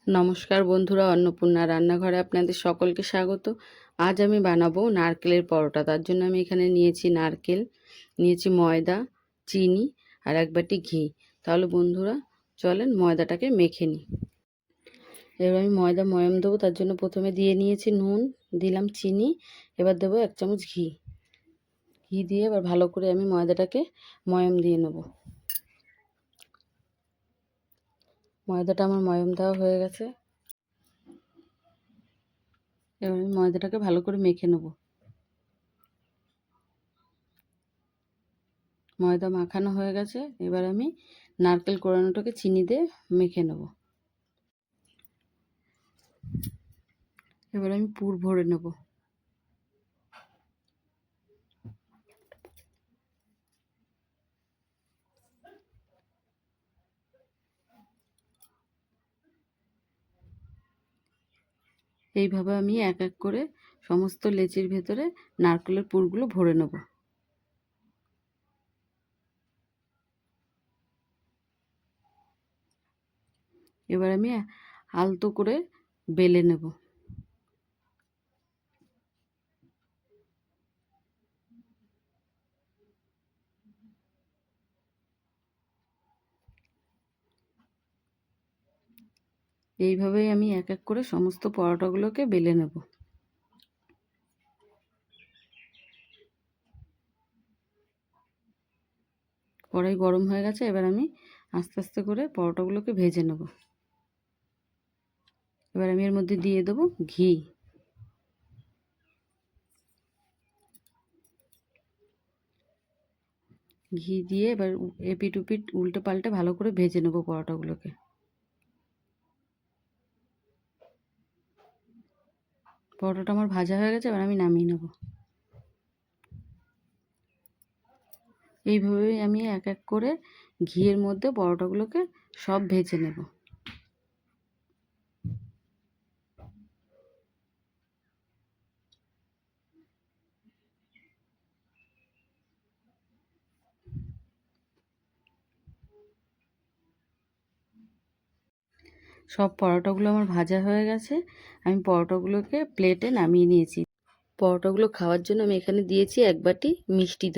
নমস্কার বন্ধুরা, অন্নপূর্ণা রান্নাঘরে আপনাদের সকলকে স্বাগত। আজ আমি বানাবো নারকেলের পরোটা। তার জন্য আমি এখানে নিয়েছি নারকেল, নিয়েছি ময়দা, চিনি আর এক বাটি ঘি। তাহলে বন্ধুরা চলেন ময়দাটাকে মেখে নিই। এবার আমি ময়দা ময়াম দেবো। তার জন্য প্রথমে দিয়ে নিয়েছি নুন, দিলাম চিনি, এবার দেবো 1 চামচ ঘি। ঘি দিয়ে এবার ভালো করে আমি ময়দাটাকে ময়াম দিয়ে নেব। ময়দাটা আমার ময়াম দেওয়া হয়ে গেছে। এবার আমি ময়দাটাকে ভালো করে মেখে নেব। ময়দা মাখানো হয়ে গেছে। এবার আমি নারকেল কোড়ানোটাকে চিনি দিয়ে মেখে নেব। এবার আমি পুর ভরে নেব। এইভাবে আমি এক এক করে সমস্ত লেচির ভেতরে নারকেলের পুরগুলো ভরে নেব। এবার আমি আলতো করে বেলে নেব। এইভাবেই আমি এক এক করে সমস্ত পরোটাগুলোকে বেলে নেব। কড়াই গরম হয়ে গেছে। এবার আমি আস্তে আস্তে করে পরোটাগুলোকে ভেজে নেব। এবার আমি এর মধ্যে দিয়ে দেবো ঘি। ঘি দিয়ে এবার এপিট উপিট উল্টে পাল্টে ভালো করে ভেজে নেব পরোটাগুলোকে। পরোটাটা আমার ভাজা হয়ে গেছে। এবার আমি নামিয়ে নেব। এইভাবেই আমি এক এক করে ঘিয়ের মধ্যে পরোটাগুলোকে সব ভেজে নেব। সব পরোটাগুলো আমার ভাজা হয়ে গেছে। আমি পরোটাগুলোকে প্লেটে নামিয়ে নিয়েছি। পরোটাগুলো খাওয়ার জন্য আমি এখানে দিয়েছি 1 বাটি মিষ্টি দই।